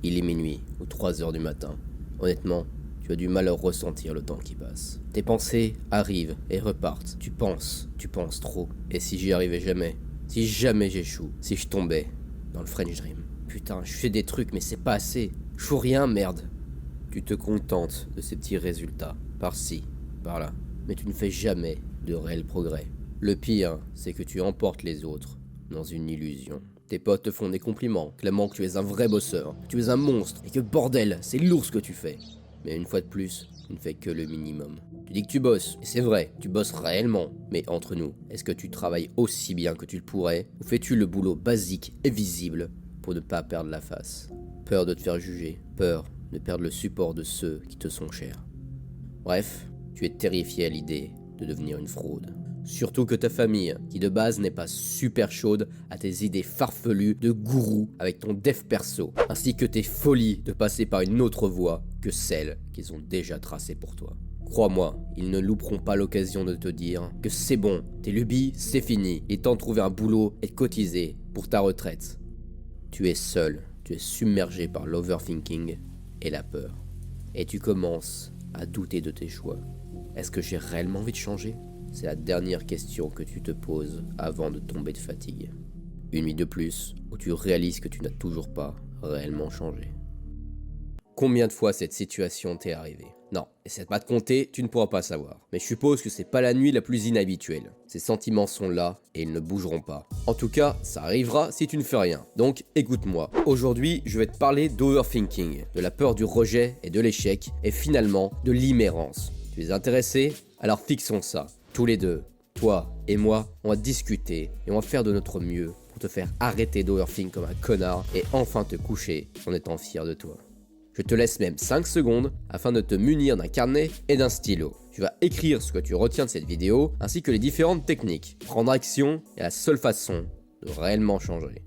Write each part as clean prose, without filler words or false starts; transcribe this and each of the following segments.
Il est minuit ou 3 heures du matin. Honnêtement, tu as du mal à ressentir le temps qui passe. Tes pensées arrivent et repartent. Tu penses trop. Et si j'y arrivais jamais? Si jamais j'échoue? Si je tombais dans le French Dream? Putain, je fais des trucs mais c'est pas assez. Je fous rien, merde. Tu te contentes de ces petits résultats, par-ci, par-là. Mais tu ne fais jamais de réel progrès. Le pire, c'est que tu emportes les autres dans une illusion. Tes potes te font des compliments, clamant que tu es un vrai bosseur, que tu es un monstre, et que bordel, c'est lourd ce que tu fais. Mais une fois de plus, tu ne fais que le minimum. Tu dis que tu bosses, et c'est vrai, tu bosses réellement. Mais entre nous, est-ce que tu travailles aussi bien que tu le pourrais, ou fais-tu le boulot basique et visible pour ne pas perdre la face? Peur de te faire juger, peur de perdre le support de ceux qui te sont chers. Bref, tu es terrifié à l'idée de devenir une fraude. Surtout que ta famille, qui de base n'est pas super chaude à tes idées farfelues de gourou avec ton dev perso, ainsi que tes folies de passer par une autre voie que celle qu'ils ont déjà tracée pour toi. Crois-moi, ils ne louperont pas l'occasion de te dire que c'est bon, tes lubies, c'est fini, il est temps de trouver un boulot et de cotiser pour ta retraite. Tu es seul, tu es submergé par l'overthinking et la peur. Et tu commences à douter de tes choix. Est-ce que j'ai réellement envie de changer ? C'est la dernière question que tu te poses avant de tomber de fatigue. Une nuit de plus où tu réalises que tu n'as toujours pas réellement changé. Combien de fois cette situation t'est arrivée? Non, essaie pas de compter, tu ne pourras pas savoir. Mais je suppose que c'est pas la nuit la plus inhabituelle. Ces sentiments sont là et ils ne bougeront pas. En tout cas, ça arrivera si tu ne fais rien. Donc écoute-moi. Aujourd'hui, je vais te parler d'overthinking, de la peur du rejet et de l'échec, et finalement de l'immérence. Tu es intéressé? Alors fixons ça. Tous les deux, toi et moi, on va discuter et on va faire de notre mieux pour te faire arrêter d'overthink comme un connard et enfin te coucher en étant fier de toi. Je te laisse même 5 secondes afin de te munir d'un carnet et d'un stylo. Tu vas écrire ce que tu retiens de cette vidéo ainsi que les différentes techniques. Prendre action est la seule façon de réellement changer.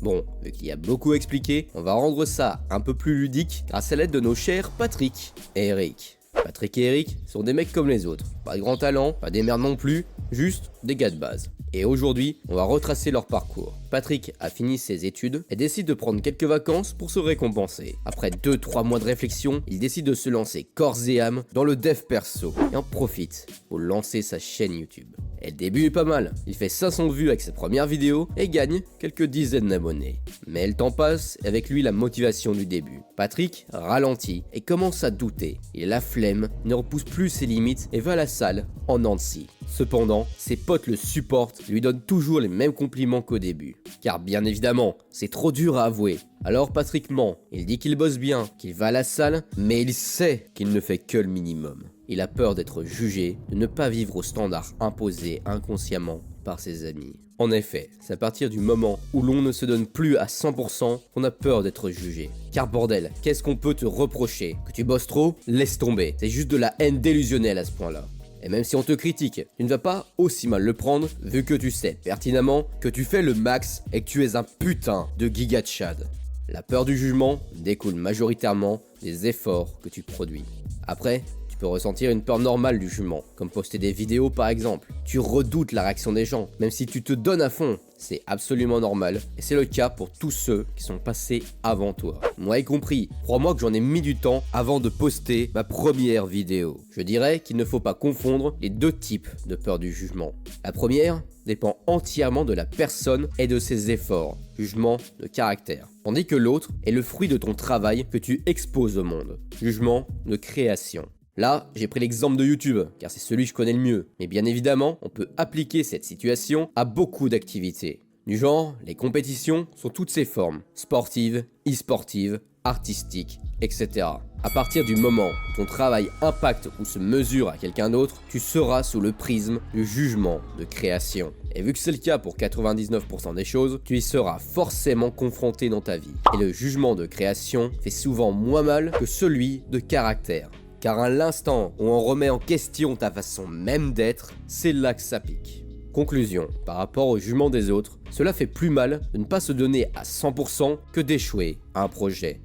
Bon, vu qu'il y a beaucoup expliqué, on va rendre ça un peu plus ludique grâce à l'aide de nos chers Patrick et Eric. Patrick et Eric sont des mecs comme les autres, pas de grand talent, pas des merdes non plus, juste des gars de base. Et aujourd'hui, on va retracer leur parcours. Patrick a fini ses études et décide de prendre quelques vacances pour se récompenser. Après 2-3 mois de réflexion, il décide de se lancer corps et âme dans le dev perso et en profite pour lancer sa chaîne YouTube. Et le début est pas mal, il fait 500 vues avec sa première vidéo et gagne quelques dizaines d'abonnés. Mais le temps passe et avec lui la motivation du début. Patrick ralentit et commence à douter. Il a la flemme, il ne repousse plus ses limites et va à la salle en Nancy. Cependant, ses potes le supportent et lui donnent toujours les mêmes compliments qu'au début. Car bien évidemment, c'est trop dur à avouer. Alors Patrick ment, il dit qu'il bosse bien, qu'il va à la salle, mais il sait qu'il ne fait que le minimum. Il a peur d'être jugé, de ne pas vivre aux standards imposés inconsciemment par ses amis. En effet, c'est à partir du moment où l'on ne se donne plus à 100% qu'on a peur d'être jugé. Car bordel, qu'est-ce qu'on peut te reprocher? Que tu bosses trop? Laisse tomber, c'est juste de la haine délusionnelle à ce point-là. Et même si on te critique, tu ne vas pas aussi mal le prendre vu que tu sais pertinemment que tu fais le max et que tu es un putain de giga Chad. La peur du jugement découle majoritairement des efforts que tu produis. Après, tu peux ressentir une peur normale du jugement, comme poster des vidéos par exemple. Tu redoutes la réaction des gens, même si tu te donnes à fond. C'est absolument normal, et c'est le cas pour tous ceux qui sont passés avant toi. Moi y compris, crois-moi que j'en ai mis du temps avant de poster ma première vidéo. Je dirais qu'il ne faut pas confondre les deux types de peur du jugement. La première dépend entièrement de la personne et de ses efforts, jugement de caractère. Tandis que l'autre est le fruit de ton travail que tu exposes au monde, jugement de création. Là, j'ai pris l'exemple de YouTube, car c'est celui que je connais le mieux. Mais bien évidemment, on peut appliquer cette situation à beaucoup d'activités. Du genre, les compétitions sont toutes ces formes, sportives, e-sportives, artistiques, etc. À partir du moment où ton travail impacte ou se mesure à quelqu'un d'autre, tu seras sous le prisme du jugement de création. Et vu que c'est le cas pour 99% des choses, tu y seras forcément confronté dans ta vie. Et le jugement de création fait souvent moins mal que celui de caractère. Car à l'instant où on remet en question ta façon même d'être, c'est là que ça pique. Conclusion, par rapport au jugement des autres, cela fait plus mal de ne pas se donner à 100% que d'échouer à un projet.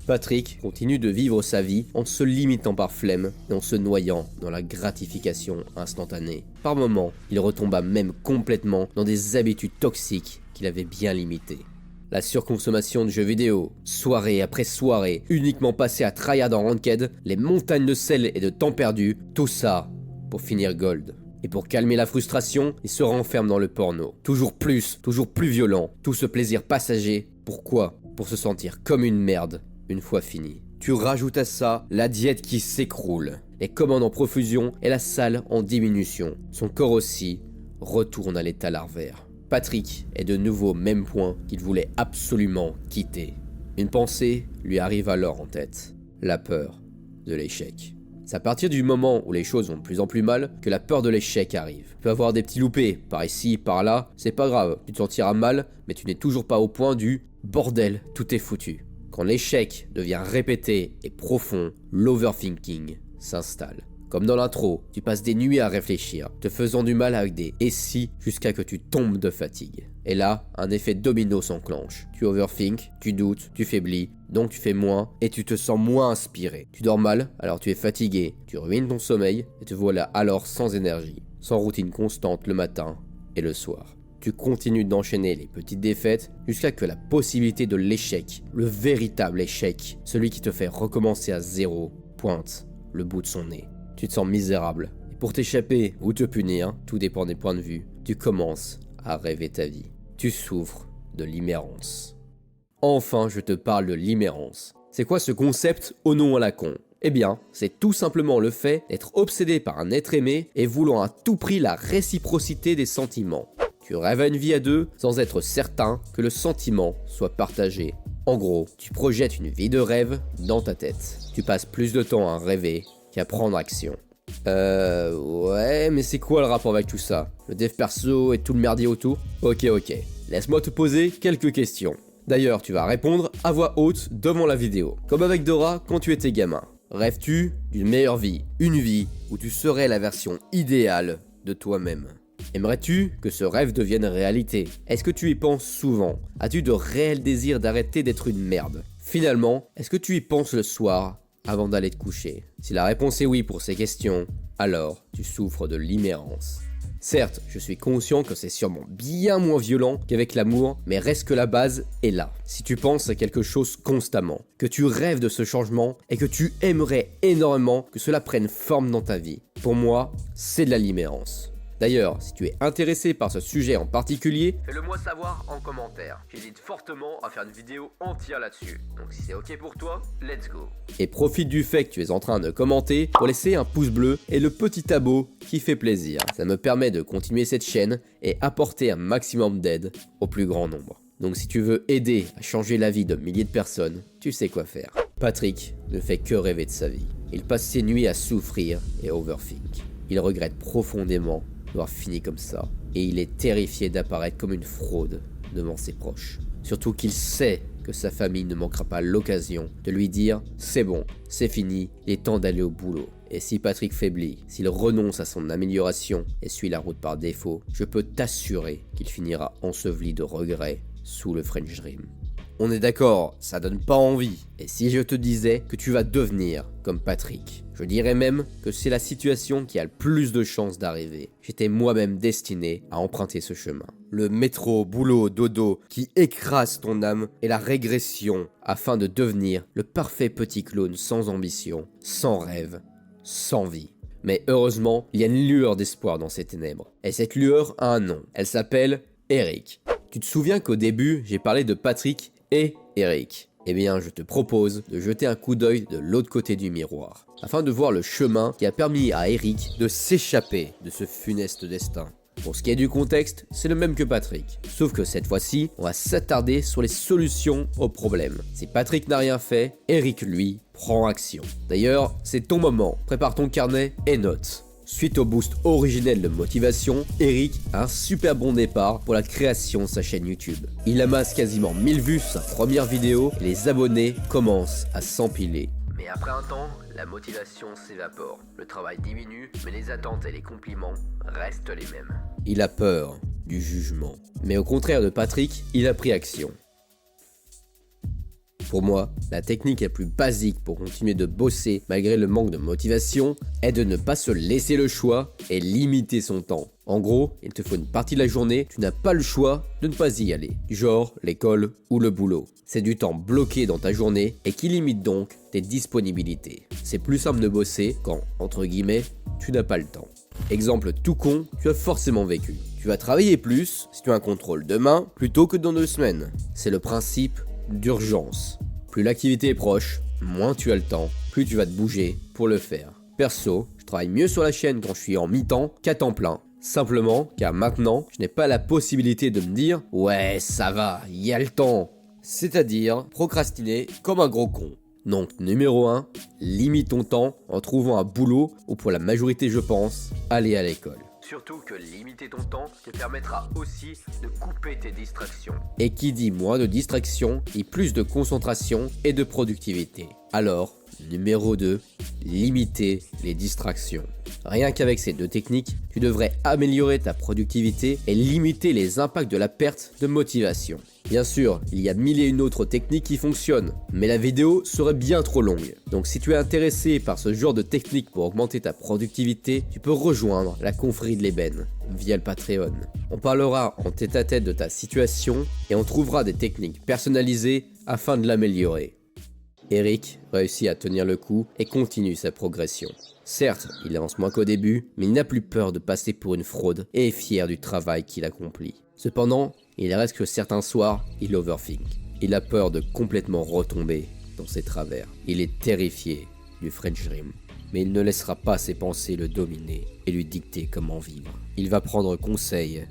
Patrick continue de vivre sa vie en se limitant par flemme et en se noyant dans la gratification instantanée. Par moments, il retomba même complètement dans des habitudes toxiques qu'il avait bien limitées. La surconsommation de jeux vidéo, soirée après soirée, uniquement passé à tryhard en ranked, les montagnes de sel et de temps perdu, tout ça pour finir gold. Et pour calmer la frustration, il se renferme dans le porno. Toujours plus violent, tout ce plaisir passager. Pourquoi? Pour se sentir comme une merde, une fois fini. Tu rajoutes à ça la diète qui s'écroule, les commandes en profusion et la salle en diminution. Son corps aussi retourne à l'état larvaire. Patrick est de nouveau au même point qu'il voulait absolument quitter. Une pensée lui arrive alors en tête. La peur de l'échec. C'est à partir du moment où les choses vont de plus en plus mal que la peur de l'échec arrive. Tu peux avoir des petits loupés, par ici, par là, c'est pas grave. Tu te sentiras mal, mais tu n'es toujours pas au point du « bordel, tout est foutu ». Quand l'échec devient répété et profond, l'overthinking s'installe. Comme dans l'intro, tu passes des nuits à réfléchir, te faisant du mal avec des « et si » jusqu'à que tu tombes de fatigue. Et là, un effet domino s'enclenche. Tu overthink, tu doutes, tu faiblis, donc tu fais moins et tu te sens moins inspiré. Tu dors mal, alors tu es fatigué, tu ruines ton sommeil et te voilà alors sans énergie, sans routine constante le matin et le soir. Tu continues d'enchaîner les petites défaites jusqu'à que la possibilité de l'échec, le véritable échec, celui qui te fait recommencer à zéro, pointe le bout de son nez. Tu te sens misérable. Et pour t'échapper ou te punir, tout dépend des points de vue, tu commences à rêver ta vie. Tu souffres de l'imérence. Enfin, je te parle de l'imérence. C'est quoi ce concept au nom à la con? Eh bien, c'est tout simplement le fait d'être obsédé par un être aimé et voulant à tout prix la réciprocité des sentiments. Tu rêves à une vie à deux sans être certain que le sentiment soit partagé. En gros, tu projettes une vie de rêve dans ta tête. Tu passes plus de temps à rêver qu'à prendre action. Ouais, mais c'est quoi le rapport avec tout ça? Le dev perso et tout le merdier autour? Ok, laisse-moi te poser quelques questions. D'ailleurs, tu vas répondre à voix haute devant la vidéo. Comme avec Dora quand tu étais gamin. Rêves-tu d'une meilleure vie? Une vie où tu serais la version idéale de toi-même? Aimerais-tu que ce rêve devienne réalité? Est-ce que tu y penses souvent? As-tu de réels désirs d'arrêter d'être une merde? Finalement, est-ce que tu y penses le soir avant d'aller te coucher? Si la réponse est oui pour ces questions, alors tu souffres de l'imérence. Certes, je suis conscient que c'est sûrement bien moins violent qu'avec l'amour, mais reste que la base est là. Si tu penses à quelque chose constamment, que tu rêves de ce changement et que tu aimerais énormément que cela prenne forme dans ta vie, pour moi, c'est de la limérance. D'ailleurs, si tu es intéressé par ce sujet en particulier, fais-le moi savoir en commentaire. J'hésite fortement à faire une vidéo entière là-dessus. Donc si c'est ok pour toi, let's go. Et profite du fait que tu es en train de commenter pour laisser un pouce bleu et le petit abo qui fait plaisir. Ça me permet de continuer cette chaîne et apporter un maximum d'aide au plus grand nombre. Donc si tu veux aider à changer la vie de milliers de personnes, tu sais quoi faire. Patrick ne fait que rêver de sa vie. Il passe ses nuits à souffrir et overthink. Il regrette profondément d'avoir fini comme ça, et il est terrifié d'apparaître comme une fraude devant ses proches. Surtout qu'il sait que sa famille ne manquera pas l'occasion de lui dire « c'est bon, c'est fini, il est temps d'aller au boulot ». Et si Patrick faiblit, s'il renonce à son amélioration et suit la route par défaut, je peux t'assurer qu'il finira enseveli de regrets sous le French Dream. On est d'accord, ça donne pas envie. Et si je te disais que tu vas devenir comme Patrick? Je dirais même que c'est la situation qui a le plus de chances d'arriver. J'étais moi-même destiné à emprunter ce chemin. Le métro, boulot, dodo qui écrase ton âme et la régression afin de devenir le parfait petit clone sans ambition, sans rêve, sans vie. Mais heureusement, il y a une lueur d'espoir dans ces ténèbres. Et cette lueur a un nom. Elle s'appelle Eric. Tu te souviens qu'au début, j'ai parlé de Patrick et Eric? Eh bien, je te propose de jeter un coup d'œil de l'autre côté du miroir, afin de voir le chemin qui a permis à Eric de s'échapper de ce funeste destin. Pour ce qui est du contexte, c'est le même que Patrick, sauf que cette fois-ci, on va s'attarder sur les solutions aux problèmes. Si Patrick n'a rien fait, Eric, lui, prend action. D'ailleurs, c'est ton moment, prépare ton carnet et note. Suite au boost originel de motivation, Eric a un super bon départ pour la création de sa chaîne YouTube. Il amasse quasiment 1000 vues sur sa première vidéo et les abonnés commencent à s'empiler. Mais après un temps, la motivation s'évapore. Le travail diminue, mais les attentes et les compliments restent les mêmes. Il a peur du jugement. Mais au contraire de Patrick, il a pris action. Pour moi, la technique la plus basique pour continuer de bosser malgré le manque de motivation est de ne pas se laisser le choix et limiter son temps. En gros, il te faut une partie de la journée, tu n'as pas le choix de ne pas y aller. Du genre l'école ou le boulot. C'est du temps bloqué dans ta journée et qui limite donc tes disponibilités. C'est plus simple de bosser quand, entre guillemets, tu n'as pas le temps. Exemple tout con, tu as forcément vécu. Tu vas travailler plus si tu as un contrôle demain plutôt que dans 2 semaines. C'est le principe d'urgence. Plus l'activité est proche, moins tu as le temps, plus tu vas te bouger pour le faire. Perso, je travaille mieux sur la chaîne quand je suis en mi-temps qu'à temps plein. Simplement car maintenant, je n'ai pas la possibilité de me dire « Ouais, ça va, y a le temps ». C'est-à-dire procrastiner comme un gros con. Donc numéro 1, limite ton temps en trouvant un boulot ou pour la majorité je pense, aller à l'école. Surtout que limiter ton temps te permettra aussi de couper tes distractions. Et qui dit moins de distractions, dit plus de concentration et de productivité. Alors, numéro 2, limiter les distractions. Rien qu'avec ces 2 techniques, tu devrais améliorer ta productivité et limiter les impacts de la perte de motivation. Bien sûr, il y a 1001 autres techniques qui fonctionnent, mais la vidéo serait bien trop longue. Donc si tu es intéressé par ce genre de technique pour augmenter ta productivité, tu peux rejoindre la confrérie de l'ébène via le Patreon. On parlera en tête-à-tête de ta situation et on trouvera des techniques personnalisées afin de l'améliorer. Eric réussit à tenir le coup et continue sa progression. Certes, il avance moins qu'au début, mais il n'a plus peur de passer pour une fraude et est fier du travail qu'il accomplit. Cependant, il reste que certains soirs, il overthink. Il a peur de complètement retomber dans ses travers. Il est terrifié du French Dream. Mais il ne laissera pas ses pensées le dominer et lui dicter comment vivre. Il va prendre conseil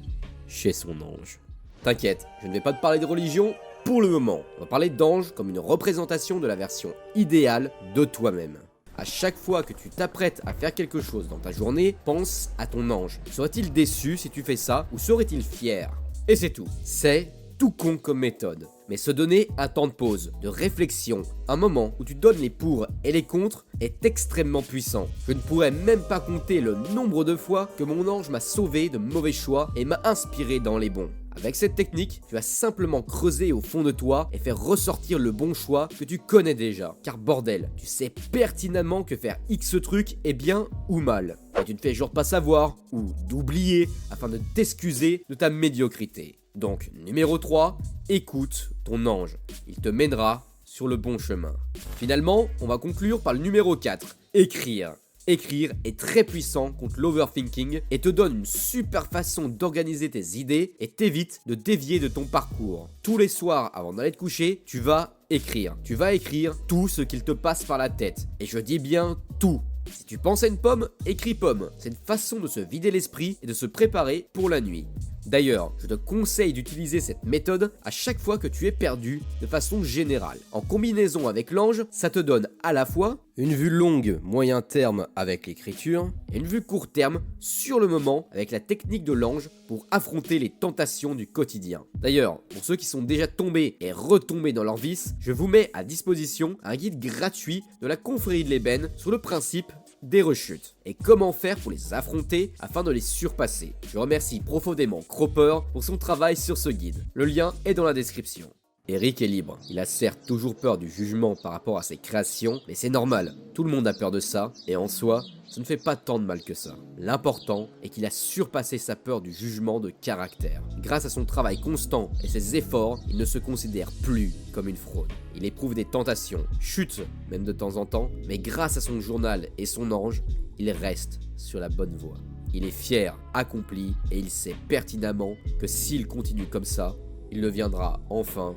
chez son ange. T'inquiète, je ne vais pas te parler de religion pour le moment. On va parler d'ange comme une représentation de la version idéale de toi-même. À chaque fois que tu t'apprêtes à faire quelque chose dans ta journée, pense à ton ange. Serait-il déçu si tu fais ça ou serait-il fier? Et c'est tout. C'est tout con comme méthode. Mais se donner un temps de pause, de réflexion, un moment où tu donnes les pour et les contre est extrêmement puissant. Je ne pourrais même pas compter le nombre de fois que mon ange m'a sauvé de mauvais choix et m'a inspiré dans les bons. Avec cette technique, tu vas simplement creuser au fond de toi et faire ressortir le bon choix que tu connais déjà. Car bordel, tu sais pertinemment que faire X truc est bien ou mal. Et tu ne fais genre pas savoir ou d'oublier afin de t'excuser de ta médiocrité. Donc, numéro 3, écoute ton ange. Il te mènera sur le bon chemin. Finalement, on va conclure par le numéro 4, écrire. Écrire est très puissant contre l'overthinking et te donne une super façon d'organiser tes idées et t'évite de dévier de ton parcours. Tous les soirs avant d'aller te coucher, tu vas écrire. Tu vas écrire tout ce qu'il te passe par la tête. Et je dis bien tout. Si tu penses à une pomme, écris pomme. C'est une façon de se vider l'esprit et de se préparer pour la nuit. D'ailleurs, je te conseille d'utiliser cette méthode à chaque fois que tu es perdu de façon générale. En combinaison avec l'ange, ça te donne à la fois une vue longue, moyen terme avec l'écriture et une vue court terme sur le moment avec la technique de l'ange pour affronter les tentations du quotidien. D'ailleurs, pour ceux qui sont déjà tombés et retombés dans leur vice, je vous mets à disposition un guide gratuit de la confrérie de l'ébène sur le principe des rechutes et comment faire pour les affronter afin de les surpasser. Je remercie profondément Cropper pour son travail sur ce guide. Le lien est dans la description. Eric est libre. Il a certes toujours peur du jugement par rapport à ses créations, mais c'est normal. Tout le monde a peur de ça, et en soi, ça ne fait pas tant de mal que ça. L'important est qu'il a surpassé sa peur du jugement de caractère. Grâce à son travail constant et ses efforts, il ne se considère plus comme une fraude. Il éprouve des tentations, chute même de temps en temps, mais grâce à son journal et son ange, il reste sur la bonne voie. Il est fier, accompli, et il sait pertinemment que s'il continue comme ça, il deviendra enfin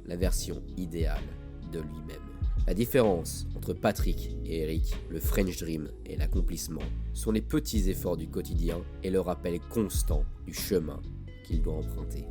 la version idéale de lui-même. La différence entre Patrick et Eric, le French Dream et l'accomplissement, sont les petits efforts du quotidien et le rappel constant du chemin qu'il doit emprunter.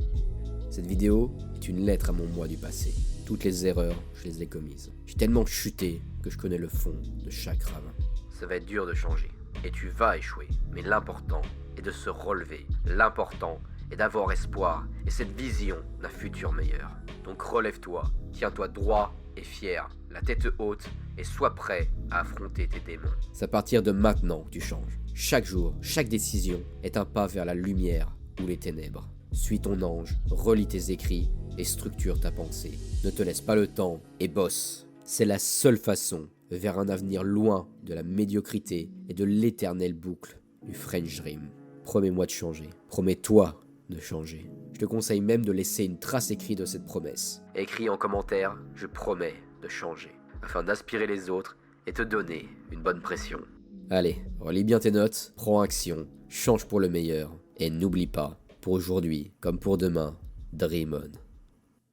Cette vidéo est une lettre à mon moi du passé. Toutes les erreurs, je les ai commises. J'ai tellement chuté que je connais le fond de chaque ravin. Ça va être dur de changer, et tu vas échouer. Mais l'important est de se relever. L'important est d'avoir espoir et cette vision d'un futur meilleur. Donc relève-toi, tiens-toi droit et fier, la tête haute, et sois prêt à affronter tes démons. C'est à partir de maintenant que tu changes. Chaque jour, chaque décision est un pas vers la lumière ou les ténèbres. Suis ton ange, relis tes écrits et structure ta pensée. Ne te laisse pas le temps et bosse. C'est la seule façon vers un avenir loin de la médiocrité et de l'éternelle boucle du French Dream. Promets-moi de changer. Promets-toi de changer. Je te conseille même de laisser une trace écrite de cette promesse. Écris en commentaire, je promets de changer, afin d'inspirer les autres et te donner une bonne pression. Allez, relis bien tes notes, prends action, change pour le meilleur, et n'oublie pas, pour aujourd'hui comme pour demain, Dream on.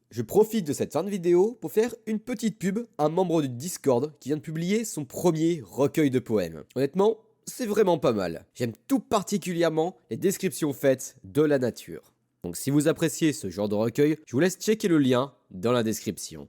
Je profite de cette fin de vidéo pour faire une petite pub à un membre du Discord qui vient de publier son premier recueil de poèmes. Honnêtement, c'est vraiment pas mal. J'aime tout particulièrement les descriptions faites de la nature. Donc si vous appréciez ce genre de recueil, je vous laisse checker le lien dans la description.